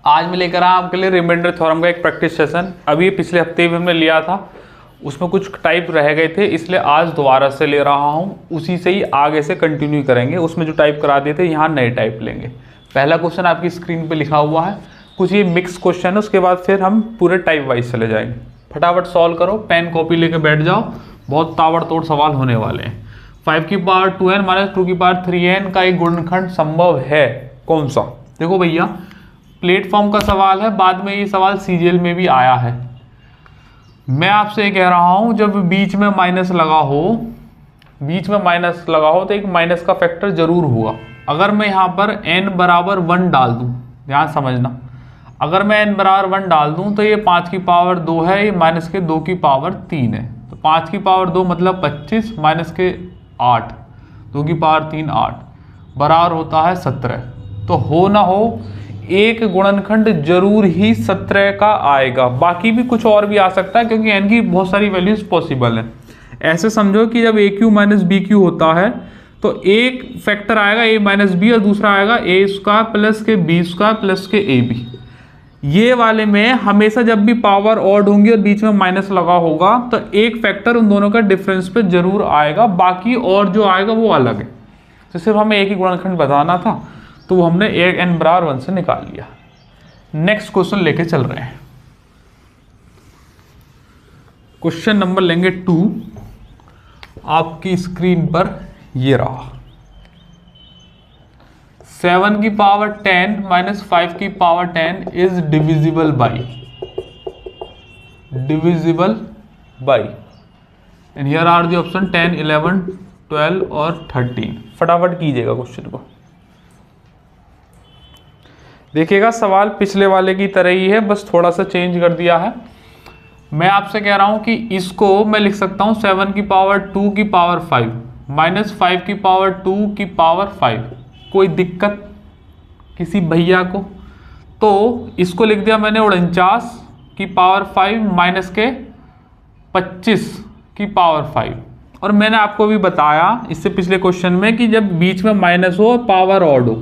आज मैं लेकर आया आपके लिए रिमाइंडर थ्योरम का एक प्रैक्टिस सेशन। अभी पिछले हफ्ते भी हमने लिया था, उसमें कुछ टाइप रह गए थे, इसलिए आज दोबारा से ले रहा हूँ। उसी से ही आगे से कंटिन्यू करेंगे। उसमें जो टाइप करा दिए थे यहाँ नए टाइप लेंगे। पहला क्वेश्चन आपकी स्क्रीन पे लिखा हुआ है, कुछ ये मिक्स क्वेश्चन है, उसके बाद फिर हम पूरे टाइप वाइज चले जाएंगे। फटाफट सॉल्व करो, पेन कॉपी लेके बैठ जाओ, बहुत ताबड़तोड़ सवाल होने वाले हैं। 5 की पावर 2n माइनस 2 की पावर 3n का एक गुणनखंड संभव है, कौन सा? देखो भैया, प्लेटफॉर्म का सवाल है, बाद में ये सवाल सीजीएल में भी आया है। मैं आपसे ये कह रहा हूं, जब बीच में माइनस लगा हो तो एक माइनस का फैक्टर जरूर होगा। अगर मैं यहाँ पर n बराबर 1 डाल दूं, ध्यान समझना, अगर मैं n बराबर 1 डाल दूं तो ये 5 की पावर 2 है, ये माइनस के 2 की पावर 3 है। तो 5 की पावर 2 मतलब 25 माइनस के 8, 2 की पावर 3 8 बराबर होता है 17। तो हो ना हो एक गुणनखंड जरूर ही 17 का आएगा। बाकी भी कुछ और भी आ सकता है, क्योंकि n की बहुत सारी वैल्यूज पॉसिबल है। ऐसे समझो कि जब ए क्यू माइनस बी क्यू होता है तो एक फैक्टर आएगा a माइनस बी और दूसरा आएगा a स्क्वायर प्लस के बी स्क्वायर प्लस के ए बी। ये वाले में हमेशा जब भी पावर ऑड होंगी और बीच में माइनस लगा होगा तो एक फैक्टर उन दोनों का डिफरेंस पे जरूर आएगा, बाकी और जो आएगा वो अलग है। तो सिर्फ हमें एक ही गुणनखंड बताना था, तो वो हमने एक n बराबर 1 से निकाल लिया। नेक्स्ट क्वेश्चन लेके चल रहे हैं। क्वेश्चन नंबर लेंगे 2, आपकी स्क्रीन पर ये रहा। 7 की पावर 10 माइनस 5 की power 10 is divisible by and here are the option 10 11 12 और 13। फटाफट कीजिएगा क्वेश्चन को। देखिएगा सवाल पिछले वाले की तरह ही है, बस थोड़ा सा चेंज कर दिया है। मैं आपसे कह रहा हूं कि इसको मैं लिख सकता हूं 7 की पावर 2 की पावर 5 माइनस 5 की पावर 2 की पावर 5। कोई दिक्कत किसी भैया को? तो इसको लिख दिया मैंने 49 की पावर 5 माइनस के 25 की पावर 5। और मैंने आपको भी बताया इससे पिछले क्वेश्चन में कि जब बीच में माइनस हो और पावर ऑड हो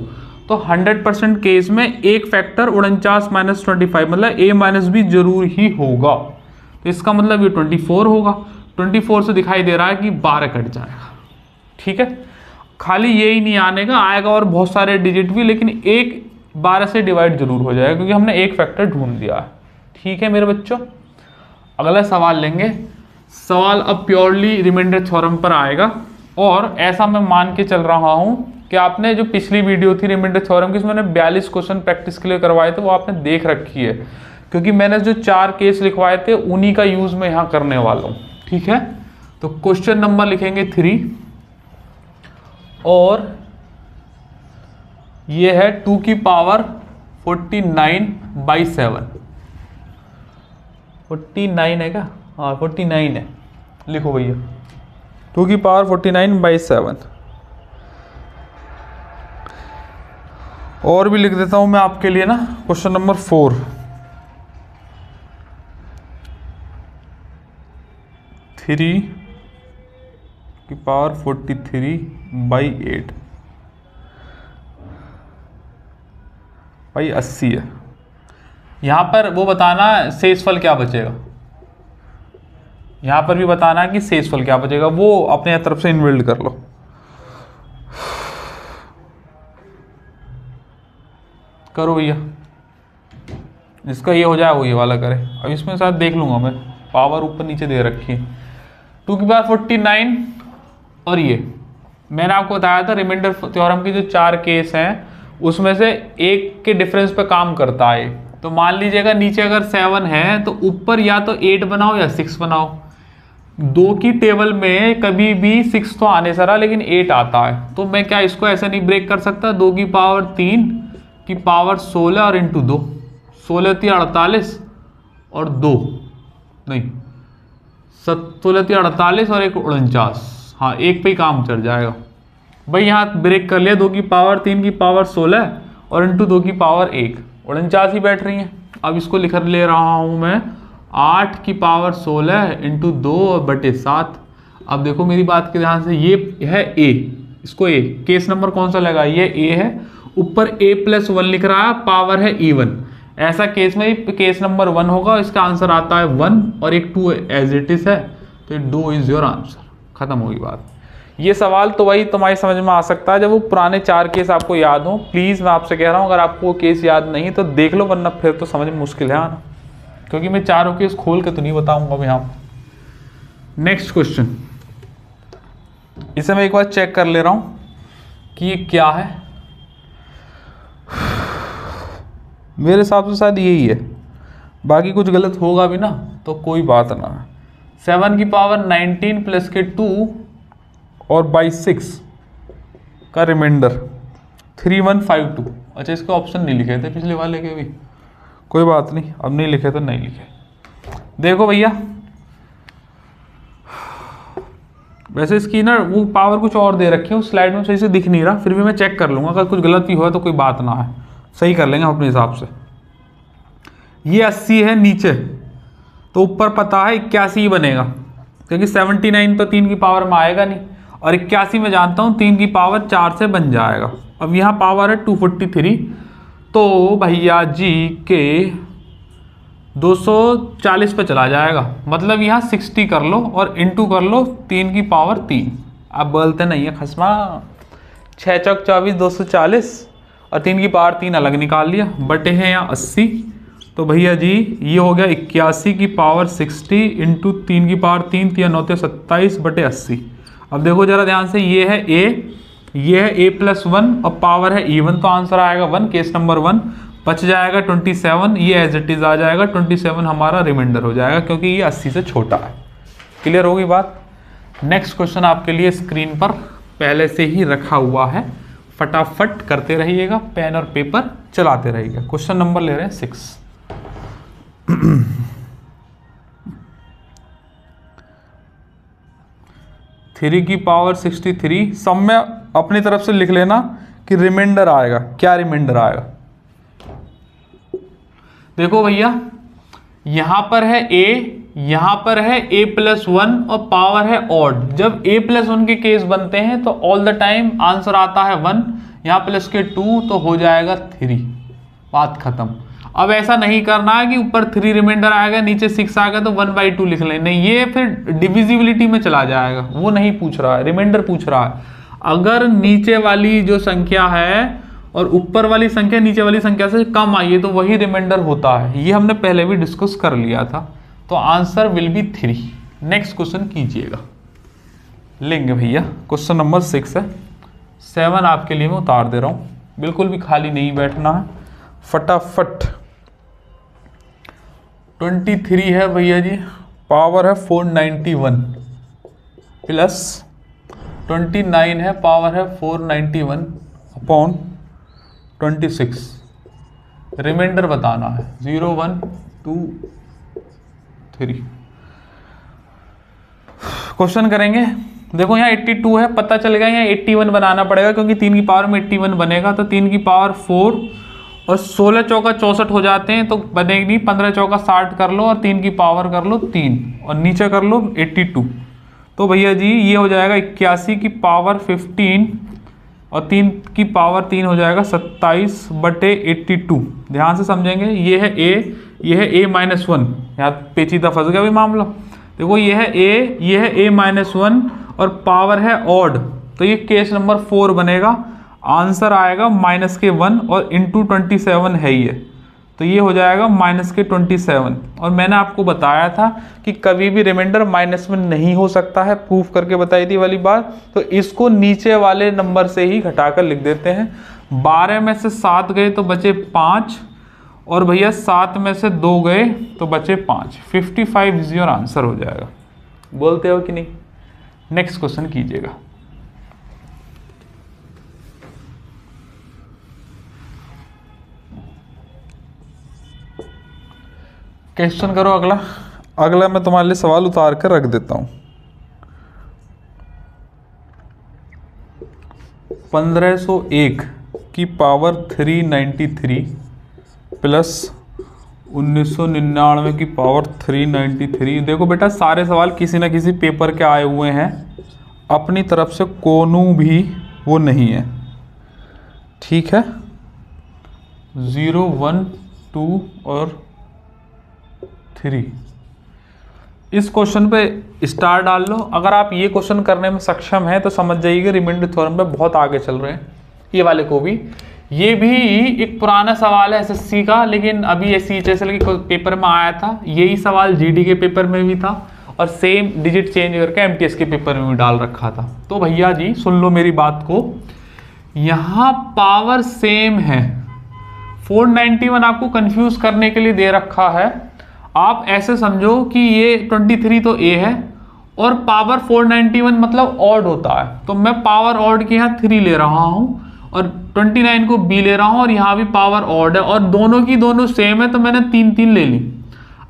तो 100% केस में एक फैक्टर 49 माइनस 25 मतलब a माइनस बी जरूर ही होगा। तो इसका मतलब ये 24 होगा। 24 से दिखाई दे रहा है कि 12 कट जाएगा। ठीक है, खाली ये ही नहीं आने का, आएगा और बहुत सारे डिजिट भी, लेकिन एक 12 से डिवाइड जरूर हो जाएगा, क्योंकि हमने एक फैक्टर ढूंढ दिया है। ठीक है मेरे बच्चों, अगला सवाल लेंगे। सवाल अब प्योरली रिमाइंडर थ्योरम पर आएगा, और ऐसा मैं मान के चल रहा हूं कि आपने जो पिछली वीडियो थी रिमाइंडर थ्योरम की, इसमें मैंने 42 क्वेश्चन प्रैक्टिस के लिए करवाए थे, वो आपने देख रखी है, क्योंकि मैंने जो 4 केस लिखवाए थे उन्हीं का यूज मैं यहाँ करने वाला हूँ। ठीक है, तो क्वेश्चन नंबर लिखेंगे 3, और ये है 2 की पावर 49 बाई 7। 49 है क्या? हाँ 49 है, लिखो भैया 2 की पावर 49 बाई 7। और भी लिख देता हूं मैं आपके लिए ना, क्वेश्चन नंबर 4, 3 की पावर 43 बाई 8 भाई 80 है। यहां पर वो बताना शेषफल क्या बचेगा, यहां पर भी बताना है कि शेषफल क्या बचेगा, वो अपने तरफ से इनबिल्ड कर लो। करो भैया, जिसका ये हो जाए वो ये वाला करे। अब इसमें शायद देख लूंगा मैं, पावर ऊपर नीचे दे रखी है। 2 की पावर 49 और ये मैंने आपको बताया था रिमाइंडर थ्योरम की जो 4 केस हैं उसमें से एक के डिफरेंस पे काम करता है। तो मान लीजिएगा नीचे अगर 7 है तो ऊपर या तो 8 बनाओ या 6 बनाओ। 2 की टेबल में कभी भी 6 तो आने सरा, लेकिन 8 आता है, तो मैं क्या इसको ऐसे नहीं ब्रेक कर सकता? 2 की पावर 3 की पावर 16 और इंटू 2, 16 3 48 और 2 नहीं 16 3 48 और 1 49। हाँ, एक पे ही काम चल जाएगा भाई। यहाँ ब्रेक कर लिया, 2 की पावर 3 की पावर 16 और इंटू 2 की पावर 1, 49 ही बैठ रही है। अब इसको लिख ले रहा हूँ मैं 8 की पावर 16 इंटू 2/7। अब देखो मेरी बात के ध्यान से, ये है a, इसको a, केस नंबर कौन सा लगा? ये a है। ऊपर a+1 लिख रहा है, पावर है इवन, ऐसा केस में केस नंबर 1 होगा, इसका आंसर आता है 1 और एक 2 एज इट इज है, तो 2 इज योर आंसर। खत्म होगी बात। ये सवाल तो वही तुम्हारी समझ में आ सकता है जब वो पुराने 4 केस आपको याद हो। प्लीज़ मैं आपसे कह रहा हूँ, अगर आपको वो केस याद नहीं तो देख लो, वरना फिर तो समझ में मुश्किल है आना, क्योंकि मैं चारों केस खोल के तो नहीं बताऊंगा अब यहाँ पर। नेक्स्ट क्वेश्चन, इसे मैं एक बार चेक कर ले रहा हूँ कि ये क्या है। मेरे हिसाब से शायद यही है, बाकी कुछ गलत होगा भी ना तो कोई बात ना है। 7 की पावर 19 प्लस के 2 और बाई 6 का रिमाइंडर 3152। अच्छा, इसके ऑप्शन नहीं लिखे थे पिछले वाले के भी, कोई बात नहीं, अब नहीं लिखे तो नहीं लिखे। देखो भैया, वैसे इसकी ना वो पावर कुछ और दे रखी है, उस स्लाइड में सही से दिख नहीं रहा, फिर भी मैं चेक कर लूँगा, अगर कुछ गलत भी हुआ तो कोई बात ना है, सही कर लेंगे अपने हिसाब से। ये 80 है नीचे, तो ऊपर पता है 81 बनेगा, क्योंकि 79 तो 3 की पावर में आएगा नहीं, और 81 में जानता हूँ 3 की पावर 4 से बन जाएगा। अब यहाँ पावर है 243, तो भैया जी के 240 पे चला जाएगा, मतलब यहाँ 60 कर लो और इंटू कर लो 3 की पावर 3। आप बोलते नहीं है खसमा, 6 चौक 24 240 और 3 की पावर 3 अलग निकाल लिया, बटे हैं यहाँ 80, तो भैया जी ये हो गया 81 की पावर 60 इंटू 3 की पावर 3, 3 9 27 बटे 80। अब देखो जरा ध्यान से, ये है a, ये है a+1 और पावर है even, तो आंसर आएगा 1, केस नंबर 1। बच जाएगा 27, ये एज इट इज आ जाएगा, 27 हमारा रिमाइंडर हो जाएगा, क्योंकि ये 80 से छोटा है। क्लियर होगी बात। नेक्स्ट क्वेश्चन आपके लिए स्क्रीन पर पहले से ही रखा हुआ है, फटाफट करते रहिएगा, पेन और पेपर चलाते रहिएगा। क्वेश्चन नंबर ले रहे हैं 6। 3 की पावर 63, सब में अपनी तरफ से लिख लेना कि रिमाइंडर आएगा। क्या रिमाइंडर आएगा? देखो भैया, यहां पर है a, यहां पर है a+1 और पावर है ऑड। जब a+1 के केस बनते हैं तो ऑल द टाइम आंसर आता है 1, यहां प्लस के 2 तो हो जाएगा 3, बात खत्म। अब ऐसा नहीं करना है कि ऊपर 3 रिमाइंडर आएगा नीचे 6 आ गया तो 1/2 लिख लें, नहीं, ये फिर डिविजिबिलिटी में चला जाएगा, वो नहीं पूछ रहा है, रिमाइंडर पूछ रहा है। अगर नीचे वाली जो संख्या है और ऊपर वाली संख्या नीचे वाली संख्या से कम आई है तो वही रिमाइंडर होता है, ये हमने पहले भी डिस्कस कर लिया था, तो answer will be 3। Next question कीजिएगा, लेंगे भैया। क्वेश्चन नंबर 6 है, 7 आपके लिए मैं उतार दे रहा हूं, बिल्कुल भी खाली नहीं बैठना है, फटाफट। 23 है भैया जी, पावर है 491 प्लस 29 है, पावर है 491 अपॉन 26। रिमाइंडर बताना है 0 1 2 3। क्वेश्चन करेंगे। देखो यहाँ 82 है, पता चल गया, यहाँ 81 बनाना पड़ेगा, क्योंकि 3 की पावर में 81 बनेगा, तो 3 की पावर 4 और 16 चौका 64 हो जाते हैं, तो बनेगी नहीं, 15 चौका 60 कर लो और 3 की पावर कर लो 3 और नीचे कर लो 82। तो भैया जी ये हो जाएगा 81 की पावर 15 और 3 की पावर 3 हो जाएगा 27 बटे 82। ध्यान से समझेंगे, ये है a, ये है a-1, यहाँ पेचीदा फंस गया भी मामला। देखो ये है a, ये है a-1 और पावर है ऑड, तो ये केस नंबर 4 बनेगा। आंसर आएगा -1 और इंटू 27 है ये, तो ये हो जाएगा -27। और मैंने आपको बताया था कि कभी भी रिमाइंडर माइनस में नहीं हो सकता है, प्रूफ करके बताई थी वाली बात। तो इसको नीचे वाले नंबर से ही घटाकर लिख देते हैं। 12 में से 7 गए तो बचे 5 और भैया 7 में से 2 गए तो बचे 5। 55 इज योर आंसर हो जाएगा। बोलते हो कि नहीं? नेक्स्ट क्वेश्चन कीजिएगा। क्वेश्चन करो अगला मैं तुम्हारे लिए सवाल उतार कर रख देता हूं। 1501 की पावर 393 प्लस 1999 की पावर 393। देखो बेटा, सारे सवाल किसी ना किसी पेपर के आए हुए हैं, अपनी तरफ से कोनो भी वो नहीं है, ठीक है। 0 1 2 और 3। इस क्वेश्चन पे स्टार डाल लो। अगर आप ये क्वेश्चन करने में सक्षम हैं तो समझ जाइए रिमाइंडर थ्योरम पे बहुत आगे चल रहे हैं। ये वाले को भी, ये भी एक पुराना सवाल है एसएससी का, लेकिन अभी ये सीएचएसएल के पेपर में आया था। यही सवाल जीडी के पेपर में भी था और सेम डिजिट चेंज करके एमटीएस के पेपर में भी डाल रखा था। तो भैया जी सुन लो मेरी बात को, यहाँ पावर सेम है। 491 आपको कंफ्यूज करने के लिए दे रखा है। आप ऐसे समझो कि ये 23 तो ए है और पावर 491 मतलब ऑड होता है, तो मैं पावर ऑड के यहाँ 3 ले रहा हूँ और 29 को बी ले रहा हूँ और यहाँ भी पावर ऑड है और दोनों की दोनों सेम है, तो मैंने 3 ले ली।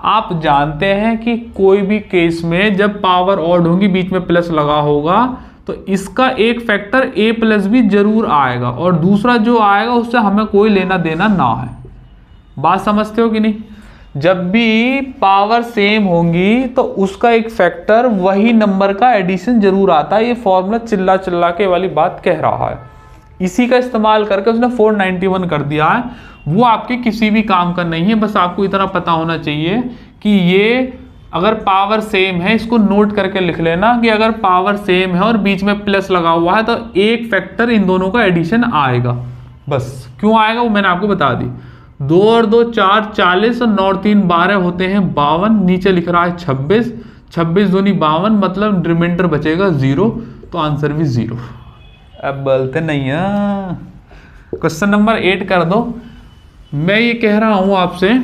आप जानते हैं कि कोई भी केस में जब पावर ऑड होगी बीच में प्लस लगा होगा तो इसका एक फैक्टर ए प्लस भी जरूर आएगा और दूसरा जो आएगा उससे हमें कोई लेना देना ना है। बात समझते हो कि नहीं? जब भी पावर सेम होंगी तो उसका एक फैक्टर वही नंबर का एडिशन जरूर आता है। ये फॉर्मूला चिल्ला चिल्ला के वाली बात कह रहा है, इसी का इस्तेमाल करके उसने 491 कर दिया है। वो आपके किसी भी काम का नहीं है, बस आपको इतना पता होना चाहिए कि ये अगर पावर सेम है, इसको नोट करके लिख लेना कि अगर पावर सेम है और बीच में प्लस लगा हुआ है तो एक फैक्टर इन दोनों का एडिशन आएगा। बस क्यों आएगा वो मैंने आपको बता दी। 2 और 2 4 40 और 9 और 3 12 होते हैं 52। नीचे लिख रहा है 26, 26 दूनी 52, मतलब रिमाइंडर बचेगा 0, तो आंसर भी 0। अब बोलते नहीं है। क्वेश्चन नंबर 8 कर दो। मैं ये कह रहा हूं आपसे,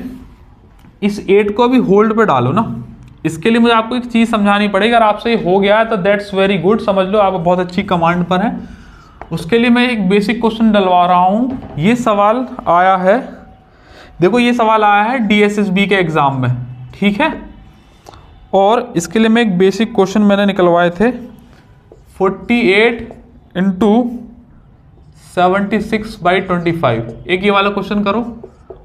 इस 8 को भी होल्ड पे डालो ना। इसके लिए मुझे आपको एक चीज समझानी पड़ेगी। अगर आपसे ये हो गया है तो दैट्स वेरी गुड, समझ लो आप बहुत अच्छी कमांड पर हैं। उसके लिए मैं एक बेसिक क्वेश्चन डलवा रहा हूं। ये सवाल आया है, देखो ये सवाल आया है डीएसएसबी के एग्जाम में, ठीक है। और इसके लिए मैं एक बेसिक क्वेश्चन मैंने निकलवाए थे। 48 इंटू 76/25। एक ये वाला क्वेश्चन करो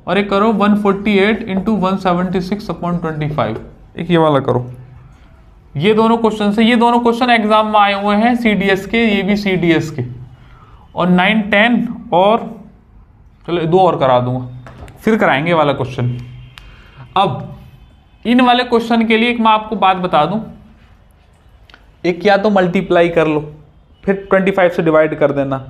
और एक करो 148 इंटू 176/25। एक ये वाला करो। ये दोनों क्वेश्चन से, ये दोनों क्वेश्चन एग्जाम में आए हुए हैं सीडीएस के, ये भी सीडीएस के। और 9 10 और चलो 2 और करा दूंगा, फिर कराएंगे वाला क्वेश्चन। अब इन वाले क्वेश्चन के लिए एक मैं आपको बात बता दूं, एक या तो मल्टीप्लाई कर लो फिर 25 से डिवाइड कर देना,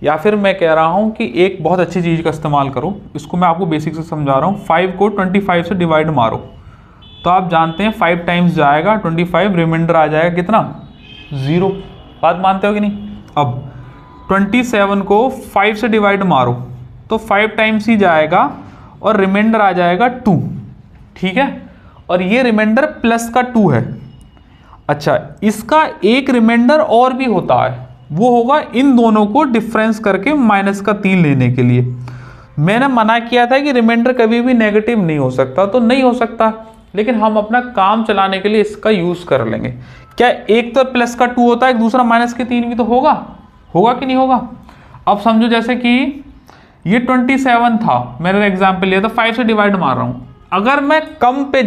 या फिर मैं कह रहा हूं कि एक बहुत अच्छी चीज का इस्तेमाल करो। इसको मैं आपको बेसिक से समझा रहा हूं। 5 को 25 से डिवाइड मारो तो आप जानते हैं 5 टाइम्स जाएगा 25, रिमाइंडर आ जाएगा कितना? 0। बात मानते हो कि नहीं? अब 27 को 5 से डिवाइड मारो तो 5 टाइम्स ही जाएगा और रिमाइंडर आ जाएगा 2, ठीक है। और ये रिमाइंडर प्लस का 2 है। अच्छा, इसका एक रिमाइंडर और भी होता है, वो होगा इन दोनों को डिफरेंस करके माइनस का 3 लेने के लिए। मैंने मना किया था कि रिमाइंडर कभी भी नेगेटिव नहीं हो सकता, तो नहीं हो सकता, लेकिन हम अपना काम चलाने के लिए इसका यूज कर लेंगे। क्या एक तो प्लस का 2 होता है, एक दूसरा माइनस के 3 भी तो होगा, होगा कि नहीं होगा? अब समझो जैसे कि ये 27 था, मैंने एग्जाम्पल लिया था, 5 से डिवाइड मार रहा हूं। अगर मैं कम पे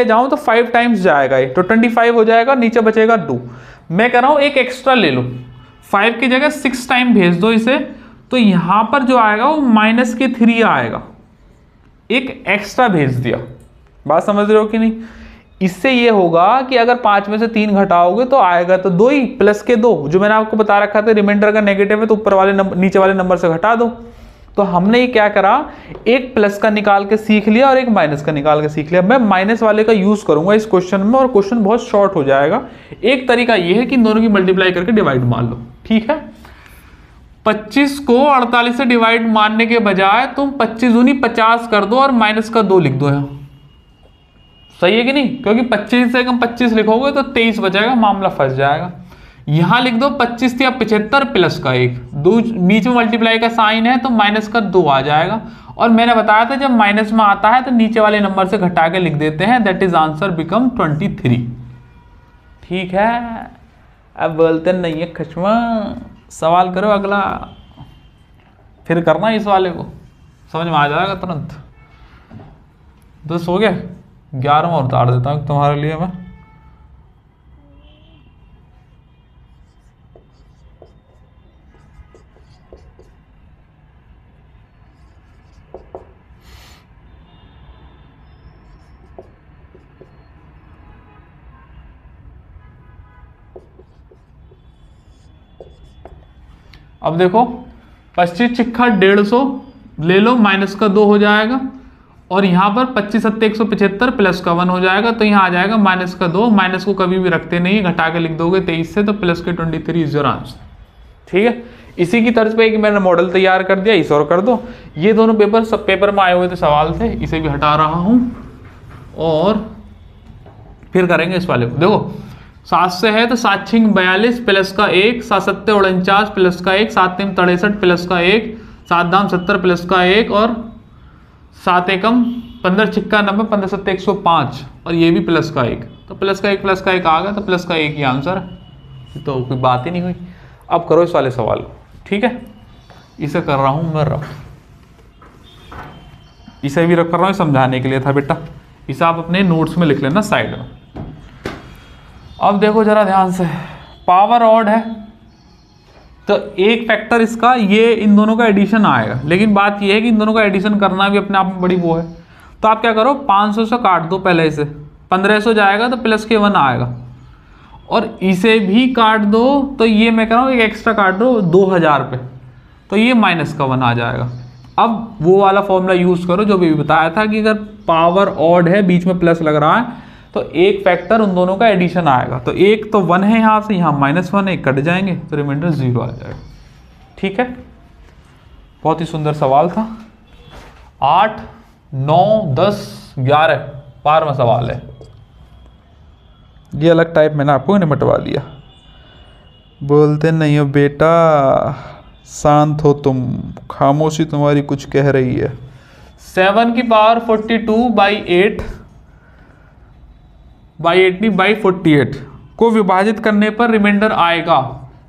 जाऊं, तो 5 टाइम्स जाएगा ये, तो 25 हो जाएगा, नीचे बचेगा 2। मैं कह रहा हूं एक एक्स्ट्रा ले लो, 5 की जगह 6 टाइम भेज दो इसे, तो यहां पर जो आएगा वो माइनस के 3 आएगा। एक एक्स्ट्रा भेज दिया। बात समझ रहे हो कि नहीं? इससे ये होगा कि अगर 5 में से 3 घटाओगे तो आएगा तो 2 ही, प्लस के 2 जो मैंने आपको बता रखा था, रिमाइंडर का नेगेटिव है तो ऊपर वाले नंबर नीचे वाले नंबर से घटा दो। तो हमने ये क्या करा, एक प्लस का निकाल के सीख लिया और एक माइनस का निकाल के सीख लिया। मैं माइनस वाले का यूज करूंगा इस क्वेश्चन में और क्वेश्चन बहुत शॉर्ट हो जाएगा। एक तरीका ये है कि इन दोनों की मल्टीप्लाई करके डिवाइड मान लो, ठीक है। 25 को 48 से डिवाइड मारने के बजाय तुम 25 दूनी 50 कर दो और माइनस का 2 लिख दो यहां। सही है कि नहीं? क्योंकि 25 से कम 25 लिखोगे तो 23 बचेगा, मामला फंस जाएगा। यहां लिख दो 25 या 75 प्लस का 1, बीच में मल्टीप्लाई का साइन है तो माइनस का 2 आ जाएगा। और मैंने बताया था जब माइनस में आता है तो नीचे वाले नंबर से घटा के लिख देते हैं, दैट इज आंसर बिकम 23। ठीक है, अब बोलते नहीं है खचवा। सवाल करो अगला, फिर करना इस वाले को, समझ में आ जाएगा तुरंत। 10 हो गया, 11वां उतार देता हूं तुम्हारे लिए मैं। अब देखो 25 छिक्का 150 ले लो, माइनस का 2 हो जाएगा, और यहाँ पर 25 सत्ते 175 प्लस का 1 हो जाएगा, तो यहाँ आ जाएगा माइनस का 2। माइनस को कभी भी रखते नहीं, घटा के लिख दोगे 23 से, तो प्लस के 23 इज योर आंसर। ठीक है, इसी की तर्ज पे कि मैंने मॉडल तैयार कर दिया, इस और कर दो। ये दोनों पेपर सब पेपर में आए हुए थे सवाल थे, इसे भी हटा रहा हूँ और फिर करेंगे इस वाले को। देखो 7 से है तो 7 छिंग 42 प्लस का 1, 7 सत्ते 49 प्लस का 1, 7 तीन 63 प्लस का 1, 7 दाम 70 प्लस का 1, और 7 एकम 15 छिक्का 90, 15 सत्ते 105, और ये भी प्लस का 1, तो प्लस का 1 आ गया, तो प्लस का 1 ही आंसर है, तो कोई बात ही नहीं हुई। अब करो इस वाले सवाल को। ठीक है, इसे कर रहा हूं मैं रफ, इसे भी रफ कर रहा हूं, समझाने के लिए था बेटा, इसे आप अपने नोट्स में लिख लेना साइड में। अब देखो जरा ध्यान से, पावर ऑड है तो एक फैक्टर इसका ये इन दोनों का एडिशन आएगा, लेकिन बात ये है कि इन दोनों का एडिशन करना भी अपने आप में बड़ी वो है। तो आप क्या करो, 500 से काट दो पहले, इसे 1500 जाएगा तो प्लस के 1 आएगा, और इसे भी काट दो, तो ये मैं कह रहा हूँ एक एक्स्ट्रा काट दो 2000 पे, तो ये माइनस का 1 आ जाएगा। अब वो वाला फॉर्मूला यूज करो जो भी बताया था कि अगर पावर ऑड है, बीच में प्लस लग रहा है, तो एक फैक्टर उन दोनों का एडिशन आएगा, तो एक तो 1 है यहाँ से, यहाँ -1 है, कट जाएंगे तो रिमाइंडर 0 आ जाएगा। ठीक है, बहुत ही सुंदर सवाल था। 8, 9, 10, 11 12वां सवाल है। ये अलग टाइप मैंने आपको निपटवा दिया। बोलते नहीं हो बेटा, शांत हो तुम, खामोशी तुम्हारी कुछ कह रही है। 7 की पावर 42/8 48 को विभाजित करने पर रिमाइंडर आएगा।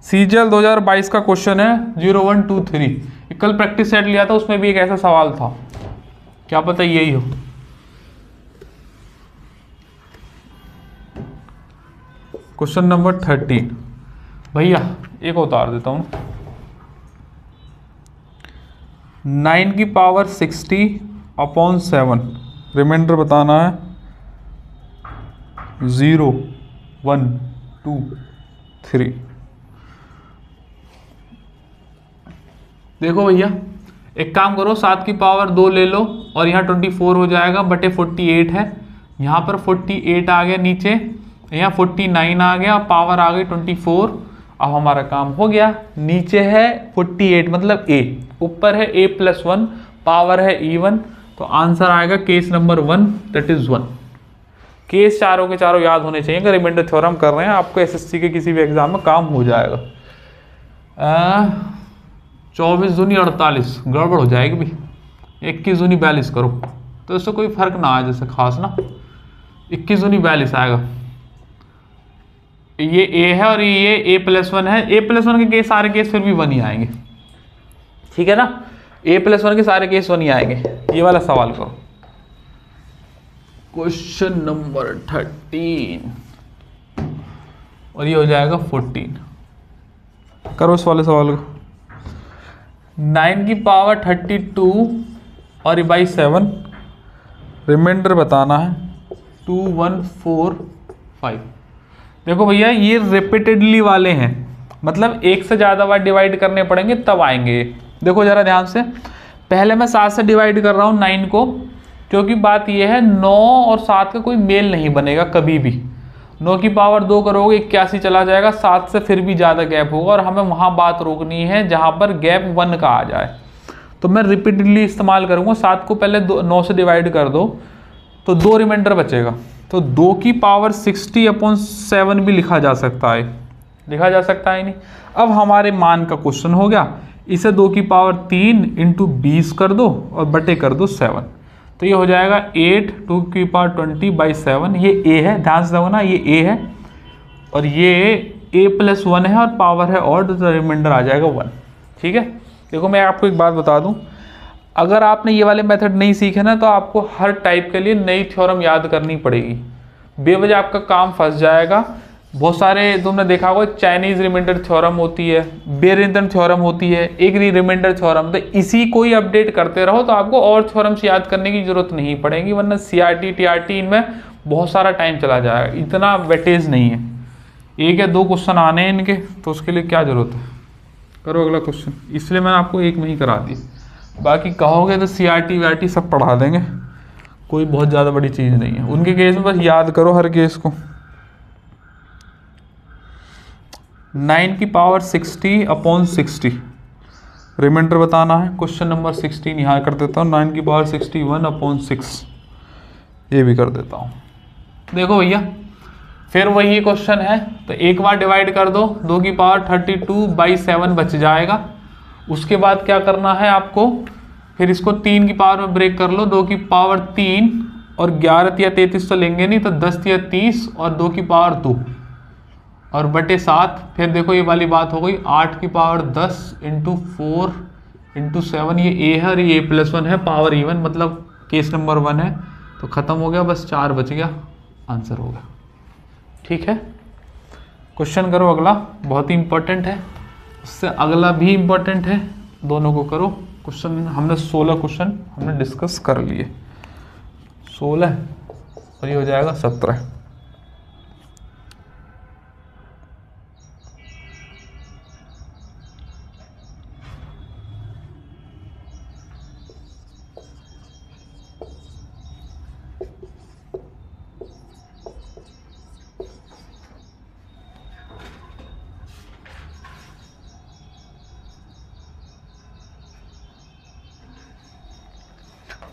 सीजीएल 2022 का क्वेश्चन है 0123। कल प्रैक्टिस सेट लिया था, उसमें भी एक ऐसा सवाल था, क्या पता यही हो। क्वेश्चन नंबर 13 भैया एक उतार देता हूं। 9 की पावर 60/7 रिमाइंडर बताना है 0 1 2 3। देखो भैया एक काम करो, 7 की पावर 2 ले लो, और यहाँ 24 हो जाएगा बटे 48 है, यहाँ पर 48 आ गया नीचे, यहाँ 49 आ गया, पावर आ गई 24। अब हमारा काम हो गया, नीचे है 48 मतलब a, ऊपर है a+1, पावर है even, तो आंसर आएगा case number 1 that is 1। Case चारों के चारों याद होने चाहिए। अगर रिमाइंडर थ्योरम कर रहे हैं आपको एसएससी के किसी भी एग्जाम में काम हो जाएगा। 24 दूनी 48 गड़बड़ हो जाएगी भी, 21 दूनी 42 करो तो इससे कोई फर्क ना आए जैसे खास ना, 21 दूनी 42 आएगा। ये a है और ये a+1 है, a+1 के केस सारे केस फिर भी 1 ही आएंगे, ठीक है ना, a+1 के सारे केस 1 ही आएंगे। ये वाला सवाल करो, क्वेश्चन नंबर 13 और ये हो जाएगा 14। करो इस वाले सवाल को। 9 की पावर 32 और 7 रिमाइंडर बताना है 2145। देखो भैया ये रिपीटेडली वाले हैं, मतलब एक से ज़्यादा बार डिवाइड करने पड़ेंगे तब आएंगे। देखो ज़रा ध्यान से, पहले मैं 7 से डिवाइड कर रहा हूँ 9 को, क्योंकि बात यह है 9 और 7 का कोई मेल नहीं बनेगा कभी भी। 9 की पावर 2 करोगे 81 चला जाएगा, 7 से फिर भी ज़्यादा गैप होगा, और हमें वहाँ बात रोकनी है जहाँ पर गैप 1 का आ जाए। तो मैं रिपीटेडली इस्तेमाल करूँगा। 7 को पहले 9 से डिवाइड कर दो तो 2 रिमाइंडर बचेगा, तो 2 की पावर 60/7 भी लिखा जा सकता है, लिखा जा सकता है नहीं। अब हमारे मान का क्वेश्चन हो गया, इसे 2 की पावर 3 × 20 कर दो और बटे कर दो 7, तो ये हो जाएगा 8 2 की पावर 20/7। ये a है, ध्यान से देखो ना, ये a है और ये a+1 है और पावर है ऑड, तो रिमाइंडर आ जाएगा 1। ठीक है, देखो मैं आपको एक बात बता दूं, अगर आपने ये वाले मेथड नहीं सीखे ना तो आपको हर टाइप के लिए नई थ्योरम याद करनी पड़ेगी, बेवजह आपका काम फंस जाएगा। बहुत सारे तुमने देखा होगा, चाइनीज रिमाइंडर थ्योरम होती है, बेरेंथन थ्योरम होती है, एक रिमाइंडर थ्योरम, तो इसी को ही अपडेट करते रहो तो आपको और थ्योरम्स याद करने की जरूरत नहीं पड़ेगी, वरना सीआरटी टीआरटी इनमें बहुत सारा टाइम चला जाएगा, इतना वेटेज नहीं है। 1 या 2 क्वेश्चन आने हैं इनके, तो उसके लिए क्या जरूरत है, करो अगला क्वेश्चन। इसलिए मैंने आपको एक में ही करा दी, बाकी कहोगे तो CRT VRT सब पढ़ा देंगे, कोई बहुत ज़्यादा बड़ी चीज़ नहीं है। उनके केस में बस याद करो हर केस को। 9 की पावर 60 अपॉन 60 रिमाइंडर बताना है। क्वेश्चन नंबर 16 यहाँ कर देता हूँ, 9 की पावर 61 अपॉन 6 ये भी कर देता हूँ। देखो भैया फिर वही क्वेश्चन है, तो एक बार डिवाइड कर दो, 2 की पावर 32/7 बच जाएगा। उसके बाद क्या करना है आपको, फिर इसको 3 की पावर में ब्रेक कर लो, 2 की पावर 3 और 11 या 33 तो लेंगे नहीं, तो 10 या 30 और 2 की पावर 2 और बटे 7। फिर देखो ये वाली बात हो गई, 8 की पावर 10 × 4 × 7, ये ए है और ये A+1 है, पावर इवन, मतलब केस नंबर 1 है। तो खत्म हो गया, बस 4 बच गया, आंसर हो गया। ठीक है, क्वेश्चन करो अगला, बहुत ही इंपॉर्टेंट है, उससे अगला भी इंपॉर्टेंट है, दोनों को करो। क्वेश्चन हमने 16 क्वेश्चन हमने डिस्कस कर लिए, 16 और ये हो जाएगा 17।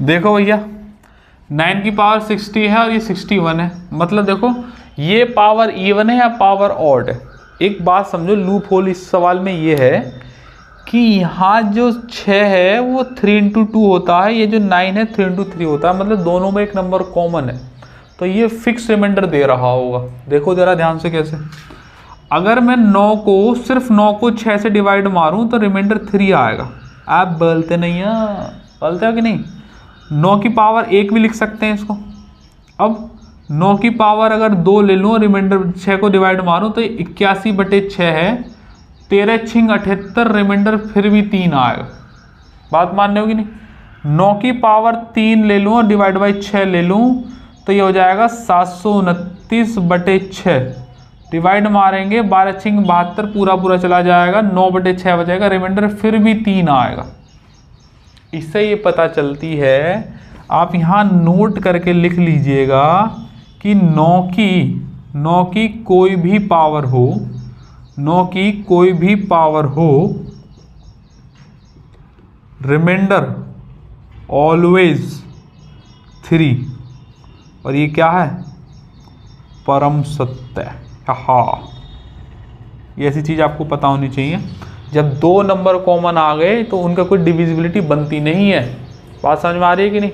देखो भैया 9 की पावर 60 है और ये 61 है, मतलब देखो ये पावर इवन है या पावर ऑड है। एक बात समझो, लूप होल इस सवाल में ये है कि यहाँ जो 6 है वो 3 × 2 होता है, ये जो 9 है 3 × 3 होता है, मतलब दोनों में एक नंबर कॉमन है, तो ये फिक्स रिमाइंडर दे रहा होगा। देखो जरा ध्यान से कैसे, अगर मैं 9 को सिर्फ 9 को 6 से डिवाइड मारूं तो रिमाइंडर 3 आएगा। आप बोलते नहीं है, बोलते हो कि नहीं। 9 की पावर 1 भी लिख सकते हैं इसको। अब 9 की पावर अगर 2 ले लूँ, रिमाइंडर 6 को डिवाइड मारूं तो 81/6 है, 13 × 6 = 78, रिमाइंडर फिर भी 3 आएगा। बात मानने होगी नहीं। 9 की पावर 3 ले लूँ और डिवाइड बाई 6 ले लूँ तो ये हो जाएगा 729/6, डिवाइड मारेंगे 12 × 6 = 72, पूरा पूरा चला जाएगा, 9/6 बचेगा, रिमाइंडर फिर भी 3 आएगा। इससे ये पता चलती है, आप यहाँ नोट करके लिख लीजिएगा कि 9 की कोई भी पावर हो, 9 की कोई भी पावर हो, रिमाइंडर ऑलवेज 3, और ये क्या है, परम सत्य। हाँ, ये ऐसी चीज़ आपको पता होनी चाहिए। जब 2 नंबर कॉमन आ गए तो उनका कोई डिविजिबिलिटी बनती नहीं है। बात समझ में आ रही है कि नहीं।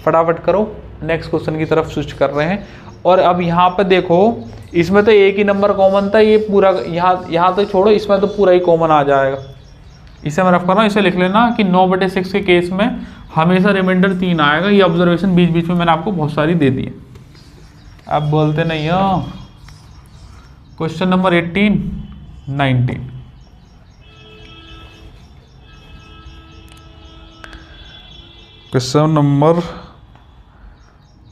फटाफट करो, नेक्स्ट क्वेश्चन की तरफ स्विच कर रहे हैं। और अब यहाँ पर देखो, इसमें तो एक ही नंबर कॉमन था, ये पूरा यहाँ तो छोड़ो, इसमें तो पूरा ही कॉमन आ जाएगा। इसे मैं रफ कर रहा हूँ, इसे लिख लेना कि 9/6 के केस में हमेशा रिमाइंडर 3 आएगा। ये ऑब्जर्वेशन बीच बीच में मैंने आपको बहुत सारी दे दी है, आप बोलते नहीं हो। Question number 18, 19। क्वेश्चन नंबर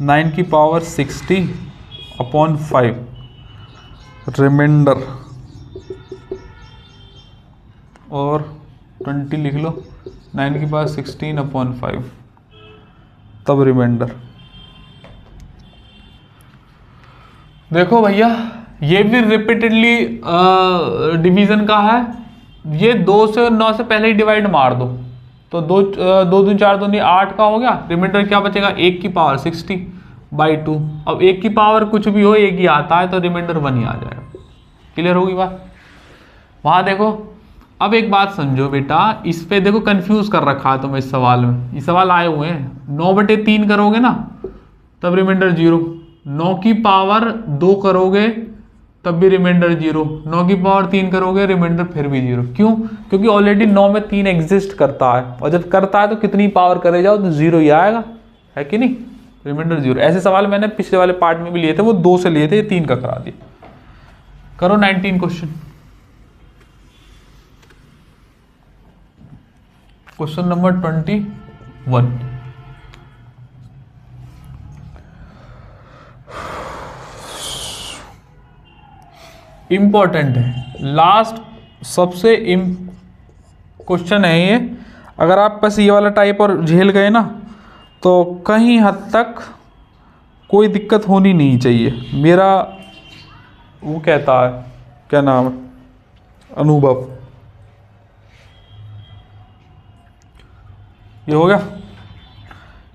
9 की पावर 60/5 रिमाइंडर, और 20 लिख लो, 9 की पावर 16/5 तब रिमाइंडर। देखो भैया ये भी रिपीटेडली डिवीजन का है। ये 2 से 9 से पहले ही डिवाइड मार दो, तो 2 दूनी 4 दूनी 8 का हो गया। रिमाइंडर क्या बचेगा, 1 की पावर 60/2। अब 1 की पावर कुछ भी हो, 1 ही आता है, तो रिमाइंडर 1 ही आ जाएगा। क्लियर होगी बात। वहां देखो, अब एक बात समझो बेटा, इस पे देखो कंफ्यूज कर रखा है तुम्हें इस सवाल में। ये सवाल आए हुए हैं, 9/3 करोगे ना तब रिमाइंडर 0, 9 की पावर 2 करोगे तब भी रिमाइंडर 0, 9 की पावर 3 करोगे रिमाइंडर फिर भी 0। क्यों? क्योंकि ऑलरेडी 9 में 3 एग्जिस्ट करता है, और जब करता है तो कितनी पावर करे जाओ तो 0 ही आएगा, है कि नहीं। रिमाइंडर 0। ऐसे सवाल मैंने पिछले वाले पार्ट में भी लिए थे, वो 2 से लिए थे, ये 3 का करा दिया। करो 19 क्वेश्चन। Question number 21। इंपॉर्टेंट है, लास्ट सबसे क्वेश्चन है ये। अगर आप बस ये वाला टाइप और झेल गए ना तो कहीं हद तक कोई दिक्कत होनी नहीं चाहिए, मेरा वो कहता है, क्या नाम है, अनुभव। ये हो गया,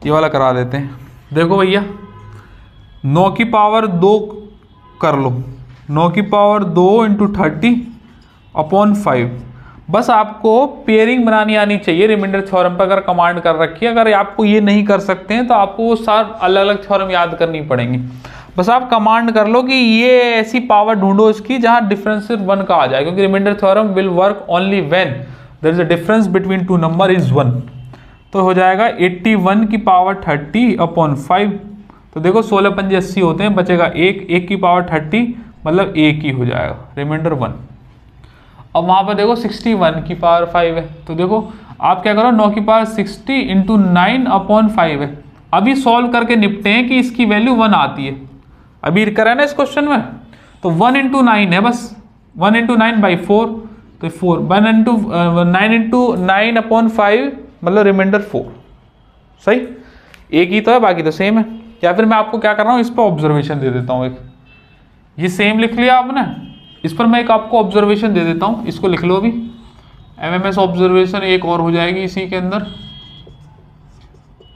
ये वाला करा देते हैं। देखो भैया 9 की पावर 2 कर लो, 9 की पावर 2 इंटू 30 अपॉन 5। बस आपको पेयरिंग बनानी आनी चाहिए रिमाइंडर थ्योरम पर, अगर कमांड कर रखी है। अगर आपको ये नहीं कर सकते हैं तो आपको वो सार अलग अलग थ्योरम याद करनी पड़ेंगी। बस आप कमांड कर लो कि ये ऐसी पावर ढूंढो इसकी जहां डिफरेंस 1 का आ जाए, क्योंकि remainder theorem will work only when there is a difference between two number is 1। तो हो जाएगा 81 की पावर 30 अपॉन 5। तो देखो 16 पंजे 80 होते हैं, बचेगा 1 की पावर 30 मतलब 1 ही हो जाएगा, रिमाइंडर 1। अब वहां पर देखो 61 की पावर 5 है, तो देखो आप क्या करो 9 की पावर 60 इंटू 9 अपॉन 5 है। अभी सॉल्व करके निपटे हैं कि इसकी वैल्यू 1 आती है, अभी करा ना इस क्वेश्चन में। तो 1 इंटू 9 है, बस 1 इंटू 9 बाई 4, तो 4 1 इंटू 9 इंटू 9 अपॉन 5 मतलब रिमाइंडर 4। सही, एक ही तो है, बाकी तो सेम है। या फिर मैं आपको क्या कर रहा हूँ, इस पर ऑब्जर्वेशन दे देता हूँ एक। ये सेम लिख लिया आपने, इस पर मैं एक आपको ऑब्जर्वेशन दे देता हूँ, इसको लिख लो अभी। एमएमएस ऑब्जर्वेशन एक और हो जाएगी इसी के अंदर।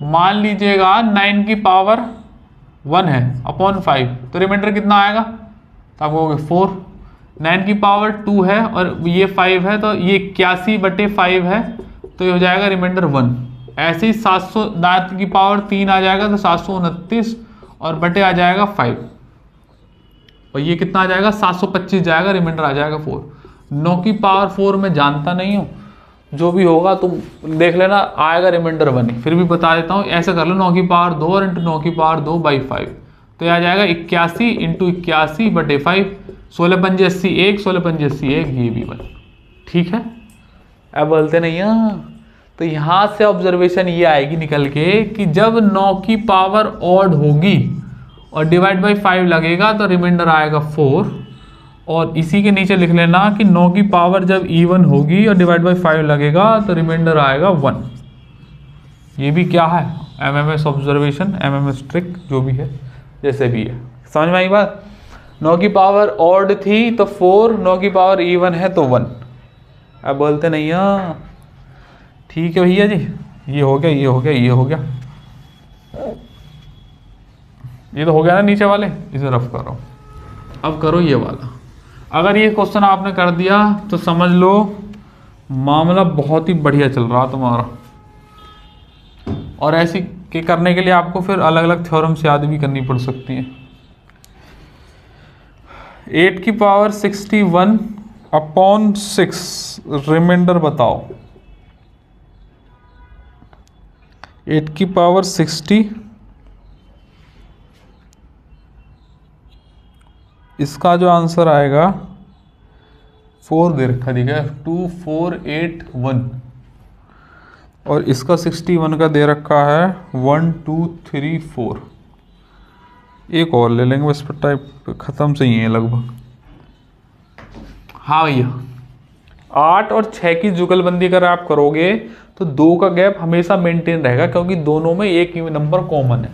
मान लीजिएगा 9 की पावर 1 है अपॉन 5, तो रिमाइंडर कितना आएगा, तो आप कहोगे 4। 9 की पावर 2 है और ये 5 है, तो ये 81/5 है, तो ये हो जाएगा रिमाइंडर 1। ऐसे ही 700 की पावर 3 आ जाएगा, तो 729 और बटे आ जाएगा 5, और ये कितना आ जाएगा 725 जाएगा, रिमाइंडर आ जाएगा 4। 9 की पावर 4 में जानता नहीं हूँ, जो भी होगा तुम देख लेना, आएगा रिमाइंडर 1। फिर भी बता देता हूँ, ऐसे कर लो 9 की पावर 2 और इंटू 9 की पावर 2 बाई 5, तो यह आ जाएगा 81 इंटू 81/5। 16 पंजे 80 1, 16 पंजे 80 1, ये भी 1। ठीक है, अब बोलते नहीं है। तो यहाँ से ऑब्जर्वेशन ये आएगी निकल के कि जब 9 की पावर ऑड होगी और डिवाइड बाई 5 लगेगा तो रिमाइंडर आएगा 4। और इसी के नीचे लिख लेना कि 9 की पावर जब इवन होगी और डिवाइड बाई 5 लगेगा तो रिमाइंडर आएगा 1। ये भी क्या है, एमएमएस ऑब्जर्वेशन, एमएमएस ट्रिक, जो भी है जैसे भी है। समझ में आई बात। 9 की पावर ऑड थी तो 4, 9 की पावर इवन है तो 1। अब बोलते नहीं है। ठीक है भैया जी, ये हो गया, ये हो गया, ये हो गया, ये तो हो गया ना नीचे वाले, इसे रफ करो। अब करो ये वाला। अगर ये क्वेश्चन आपने कर दिया तो समझ लो मामला बहुत ही बढ़िया चल रहा तुम्हारा। और ऐसी के करने के लिए आपको फिर अलग अलग थ्योरम्स याद भी करनी पड़ सकती हैं। 8 की पावर 61 अपॉन 6, रिमाइंडर बताओ। 8 की पावर 60, इसका जो आंसर आएगा 4 दे रखा दिखा 2481, और इसका 61 का दे रखा है 1 2 3 4। एक और ले लेंगे बस, पर टाइप खत्म से ही है लगभग। हाँ भैया, 8 और 6 की जुगलबंदी अगर आप करोगे तो 2 का गैप हमेशा मेंटेन रहेगा, क्योंकि दोनों में एक ही नंबर कॉमन है।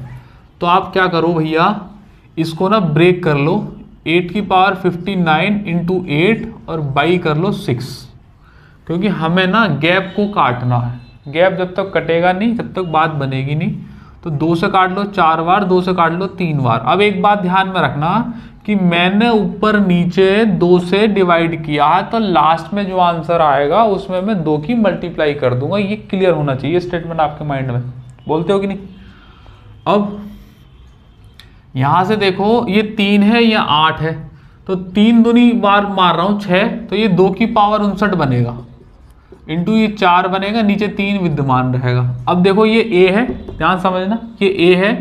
तो आप क्या करो भैया, इसको ना ब्रेक कर लो। 8 की पावर 59 इंटू 8 और बाई कर लो 6, क्योंकि हमें ना गैप को काटना है। गैप जब तक कटेगा नहीं तब तक बात बनेगी नहीं। तो 2 से काट लो 4 बार, 2 से काट लो 3 बार। अब एक बात ध्यान में रखना कि मैंने ऊपर नीचे 2 से डिवाइड किया है, तो लास्ट में जो आंसर आएगा उसमें मैं 2 की मल्टीप्लाई कर दूंगा। ये क्लियर होना चाहिए स्टेटमेंट आपके माइंड में, बोलते हो कि नहीं। अब यहां से देखो ये 3 है, ये 8 है, तो 3 दूनी बार मार रहा हूं 6, तो ये 2 की पावर 59 बनेगा, इंटू ये 4 बनेगा, नीचे 3 विद्यमान रहेगा। अब देखो ये a है, ध्यान समझना, ये a है,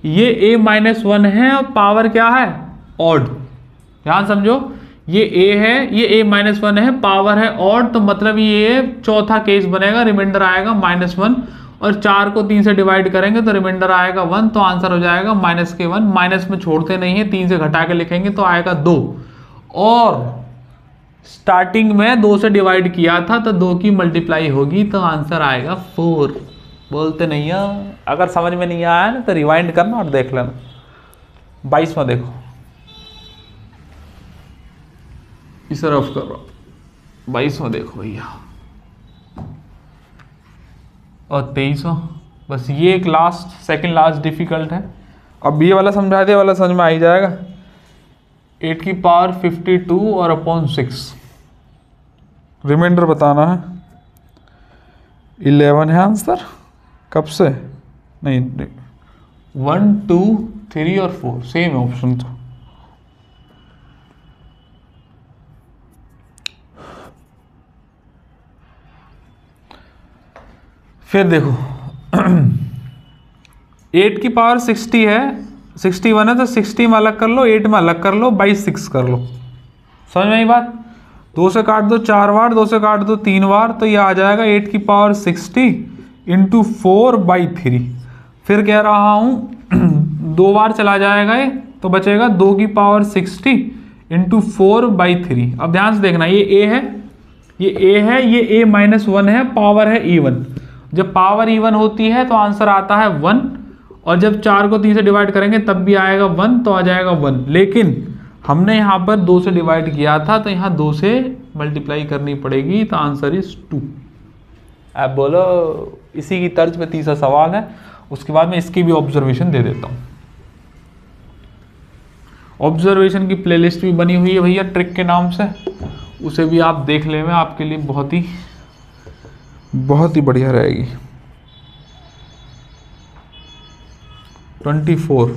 ये a-1 है, और पावर क्या है ऑड। ध्यान समझो, ये a है, ये a-1 है, पावर है ऑड, तो मतलब ये चौथा केस बनेगा, रिमाइंडर आएगा -1, और 4 को 3 से डिवाइड करेंगे तो रिमाइंडर आएगा 1, तो आंसर हो जाएगा -1। माइनस में छोड़ते नहीं है, 3 से घटा के लिखेंगे तो आएगा 2। और स्टार्टिंग में 2 से डिवाइड किया था तो 2 की मल्टीप्लाई होगी तो आंसर आएगा 4। बोलते नहीं है। अगर समझ में नहीं आया ना तो रिवाइंड करना और देख लेना। 22 में देखो, इसे रफ कर रहा हूं। 22 में देखो भैया, और 23 में। बस ये एक लास्ट, सेकंड लास्ट डिफिकल्ट है। अब ये वाला समझा दिया, वाला समझ में आ ही जाएगा। 8 की पावर 52 और अपॉन 6, रिमाइंडर बताना है। 11 है आंसर। कब से? नहीं 1 2 3 और 4 सेम है ऑप्शन तो। फिर देखो 8 की पावर 60 है, 61 है तो 60 में अलग कर लो, 8 में अलग कर लो, बाई 6 कर लो। समझ में आई बात? 2 से काट दो 4 बार, 2 से काट दो 3 बार, तो ये आ जाएगा 8 की पावर 60 इंटू 4/3। फिर कह रहा हूँ 2 बार चला जाएगा ये, तो बचेगा 2 की पावर 60 इंटू 4/3। अब ध्यान से देखना, ये ए है, ये ए है, ये a - 1 है, पावर है even। जब पावर इवन होती है तो आंसर आता है 1, और जब 4 को 3 से डिवाइड करेंगे तब भी आएगा 1, तो आ जाएगा 1। लेकिन हमने यहाँ पर 2 से डिवाइड किया था तो यहाँ 2 से मल्टीप्लाई करनी पड़ेगी, तो आंसर इज 2। अब बोलो, इसी की तर्ज पे तीसरा सवाल है, उसके बाद मैं इसकी भी ऑब्जर्वेशन दे देता हूँ। ऑब्जर्वेशन की प्लेलिस्ट भी बनी हुई है भैया ट्रिक के नाम से, उसे भी आप देख ले, में आपके लिए बहुत ही बढ़िया रहेगी। 24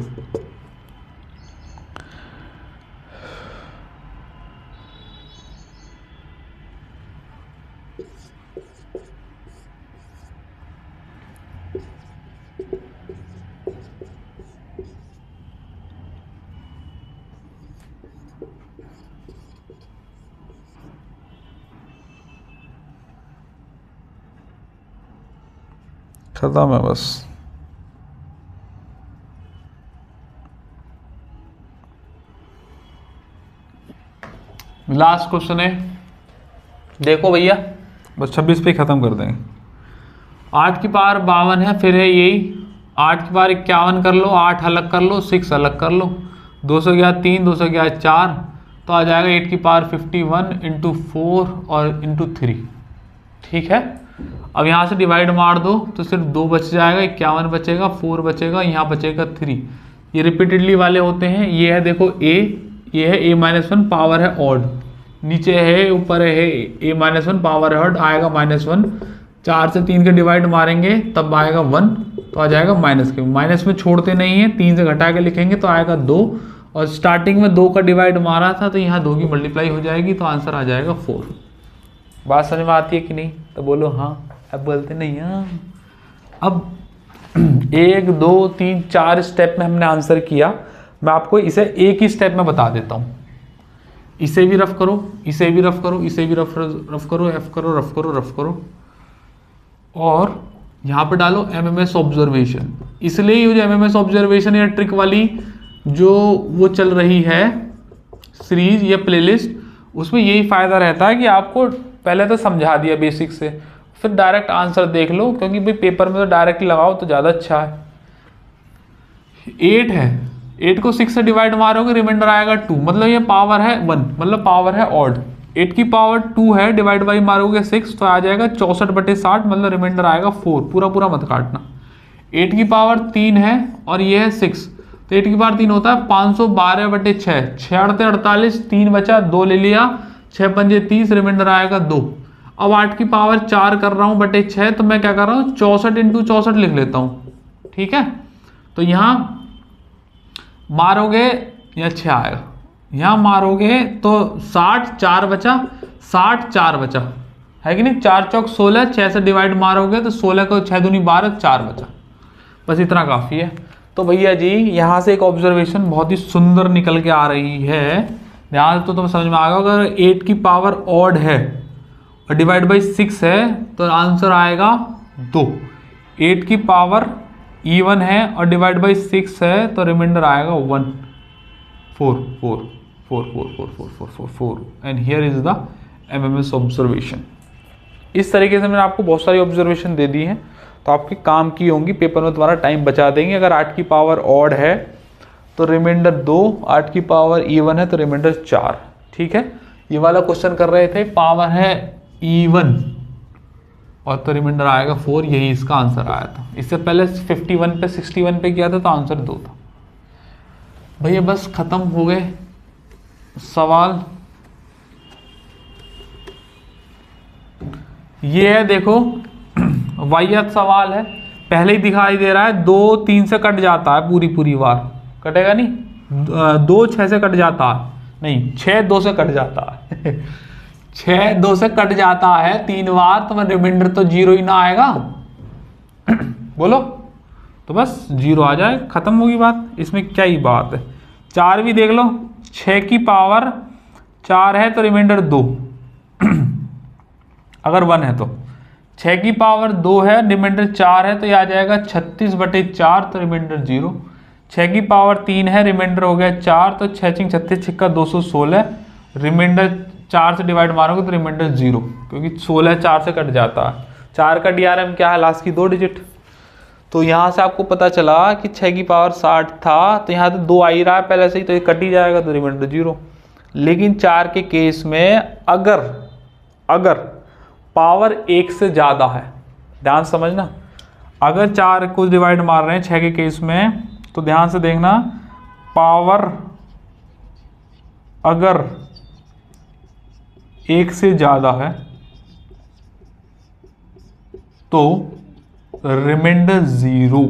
खत्म है बस। लास्ट क्वेश्चन है, देखो भैया, बस 26 पे खत्म कर देंगे। 8 की पावर 52 है, फिर है यही 8 की पावर 51 कर लो, 8 अलग कर लो, 6 अलग कर लो, 2 से गया 3, 2 से गया 4, तो आ जाएगा 8 की पावर 51 इंटू 4 और इंटू 3। ठीक है, अब यहाँ से डिवाइड मार दो तो सिर्फ 2 बच जाएगा, 51 बचेगा, 4 बचेगा, यहाँ बचेगा 3। ये रिपीटेडली वाले होते हैं। ये है देखो a, ये है a - 1, पावर है ऑड, नीचे है, ऊपर है a - 1, पावर है ऑड, आएगा -1। 4 से 3 के डिवाइड मारेंगे तब आएगा 1, तो आ जाएगा माइनस के, माइनस में छोड़ते नहीं है, 3 से घटा के लिखेंगे तो आएगा 2, और स्टार्टिंग में 2 का डिवाइड मारा था तो यहाँ 2 की मल्टीप्लाई हो जाएगी, तो आंसर आ जाएगा 4। बात समझ में आती है कि नहीं? तो बोलो हाँ। अब बोलते नहीं हाँ। अब 1 2 3 4 स्टेप में हमने आंसर किया, मैं आपको इसे एक ही स्टेप में बता देता हूँ। इसे भी रफ करो, इसे भी रफ करो, इसे भी रफ करो, एफ करो, रफ करो, रफ करो, और यहाँ पे डालो MMS ऑब्जर्वेशन। इसलिए ये जो MMS ऑब्जर्वेशन या ट्रिक वाली जो वो चल रही है सीरीज या प्लेलिस्ट, उसमें यही फायदा रहता है कि आपको पहले तो समझा दिया बेसिक से, फिर डायरेक्ट आंसर देख लो, क्योंकि भाई पेपर में तो डायरेक्ट लगाओ तो ज़्यादा अच्छा है। 8 है, 8 को 6 से डिवाइड मारोगे, रिमाइंडर आएगा 2, मतलब ये पावर है 1, मतलब पावर है ऑड। 8 की पावर 2 है, डिवाइड बाई मारोगे 6 तो आ जाएगा 64/60, मतलब रिमाइंडर आएगा 4, पूरा पूरा मत काटना। 8 की पावर 3 है और ये है 6, तो 8 की पावर 3 होता है 512/6, 6 48, 3 बचा, 2 ले लिया, 6 पंजे 30, रिमाइंडर आएगा 2। अब 8 की पावर 4 कर रहा हूँ बटे 6, तो मैं क्या कर रहा हूँ 64 इंटू 64 लिख लेता हूँ। ठीक है, तो यहाँ मारोगे या 6 आएगा, यहाँ मारोगे तो 60, 4 बचा, 60, 4 बचा, है कि नहीं? 4 चौक 16, 6 से डिवाइड मारोगे तो 16 को 6 दूनी 12, 4 बचा। बस इतना काफ़ी है। तो भैया जी यहाँ से एक ऑब्जर्वेशन बहुत ही सुंदर निकल के आ रही है, ध्यान तो तुम्हें समझ में आ गया। अगर 8 की पावर ऑड है और डिवाइड बाई 6 है तो आंसर आएगा 2। 8 की पावर इवन है और डिवाइड बाई 6 है तो रिमाइंडर आएगा 1, 4, 4, 4 4 4 4 4 4 4 and here is the MMS observation. इस तरीके से मैंने आपको बहुत सारी ऑब्जर्वेशन दे दी हैं, तो आपके काम की होंगी, पेपर में तुम्हारा टाइम बचा देंगे। अगर 8 की पावर ऑड है तो रिमाइंडर 2, 8 की पावर इवन है तो रिमाइंडर 4। ठीक है, ये वाला क्वेश्चन कर रहे थे, पावर है इवन और तो रिमाइंडर आएगा 4, यही इसका आंसर आया था। इससे पहले 51 पे 61 पे किया था तो आंसर 2 था। भैया बस खत्म हो गए सवाल। ये है देखो वाहियात सवाल है, पहले ही दिखाई दे रहा है 2 3 से कट जाता है, पूरी बार कटेगा नहीं, 2 6 से कट जाता है, नहीं 6 2 से कट जाता है 6 2 से कट जाता है 3 बार, तो मैं रिमाइंडर तो 0 ही ना आएगा बोलो, तो बस 0 आ जाए, खत्म होगी बात, इसमें क्या ही बात है। 4 भी देख लो, 6 की पावर 4 है तो रिमाइंडर 2 अगर 1 है तो 6 की पावर 2 है, रिमाइंडर 4 है तो ये आ जाएगा 36/4 तो रिमाइंडर 0। 6 की पावर 3 है, रिमाइंडर हो गया 4 तो 6 6 36 6 216, रिमाइंडर 4 से डिवाइड मारोगे तो रिमाइंडर 0, क्योंकि 16 4 से कट जाता है। 4 का DRM क्या है, लास्ट की 2 डिजिट। तो यहाँ से आपको पता चला कि 6 की पावर 60 था तो यहाँ तो 2 आ ही रहा है पहले से ही, तो ये कट ही जाएगा तो रिमाइंडर 0। लेकिन 4 के केस में अगर पावर 1 से ज़्यादा है, ध्यान समझना, अगर 4 को डिवाइड मार रहे हैं 6 के केस में तो ध्यान से देखना, पावर अगर 1 से ज़्यादा है तो रिमाइंडर 0,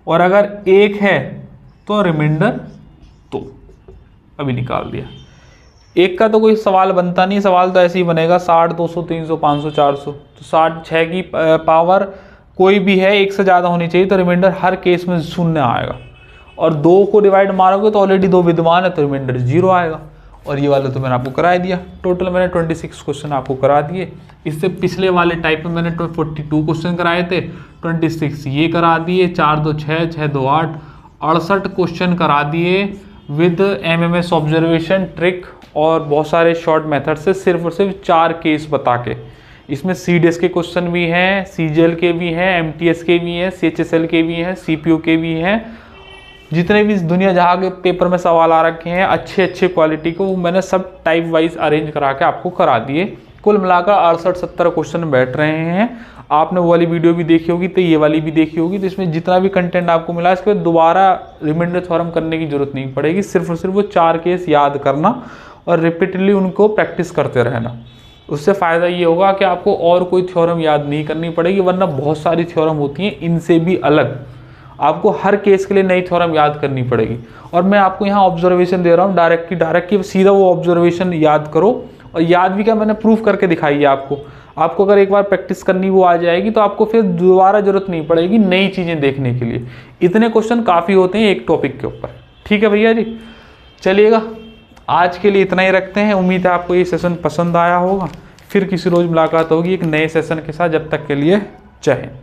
और अगर 1 है तो रिमाइंडर 2। अभी निकाल दिया, 1 का तो कोई सवाल बनता नहीं, सवाल तो ऐसे ही बनेगा 60 200 300 500 400। तो 6 की पावर कोई भी है 1 से ज़्यादा होनी चाहिए तो रिमाइंडर हर केस में 0 आएगा, और 2 को डिवाइड मारोगे तो ऑलरेडी 2 विद्यमान है तो रिमाइंडर 0 आएगा। और ये वाला तो मैंने आपको करा दिया, टोटल मैंने 26 क्वेश्चन आपको करा दिए। इससे पिछले वाले टाइप में मैंने 42 क्वेश्चन कराए थे, 26 ये करा दिए, 4 2 6 6 2 8 68 क्वेश्चन करा दिए विद एमएमएस ऑब्जर्वेशन ट्रिक और बहुत सारे शॉर्ट मेथड से, सिर्फ और सिर्फ 4 केस बता के। इसमें CDS के क्वेश्चन भी हैं, CGL के भी हैं, MTS के भी हैं, CHSL के भी हैं, CPU के भी हैं, जितने भी दुनिया जहाँ के पेपर में सवाल आ रखे हैं अच्छे क्वालिटी को, वो मैंने सब टाइप वाइज अरेंज करा के आपको करा दिए। कुल मिलाकर 68-70 क्वेश्चन बैठ रहे हैं। आपने वो वाली वीडियो भी देखी होगी तो ये वाली भी देखी होगी, तो इसमें जितना भी कंटेंट आपको मिला इसके बाद दोबारा रिमाइंडर थ्योरम करने की जरूरत नहीं पड़ेगी, सिर्फ और सिर्फ वो 4 केस याद करना और रिपीटेडली उनको प्रैक्टिस करते रहना। उससे फ़ायदा ये होगा कि आपको और कोई थ्योरम याद नहीं करनी पड़ेगी, वरना बहुत सारी थ्योरम होती हैं इनसे भी अलग, आपको हर केस के लिए नई थ्योरम याद करनी पड़ेगी। और मैं आपको यहाँ ऑब्जर्वेशन दे रहा हूँ डायरेक्ट कि सीधा वो ऑब्जर्वेशन याद करो, और याद भी क्या मैंने प्रूफ करके दिखाई है आपको अगर एक बार प्रैक्टिस करनी वो आ जाएगी तो आपको फिर दोबारा जरूरत नहीं पड़ेगी नई चीज़ें देखने के लिए। इतने क्वेश्चन काफ़ी होते हैं एक टॉपिक के ऊपर। ठीक है भैया जी, चलिएगा आज के लिए इतना ही रखते हैं। उम्मीद है आपको ये सेशन पसंद आया होगा, फिर किसी रोज़ मुलाकात होगी एक नए सेशन के साथ। जब तक के लिए जय हिंद।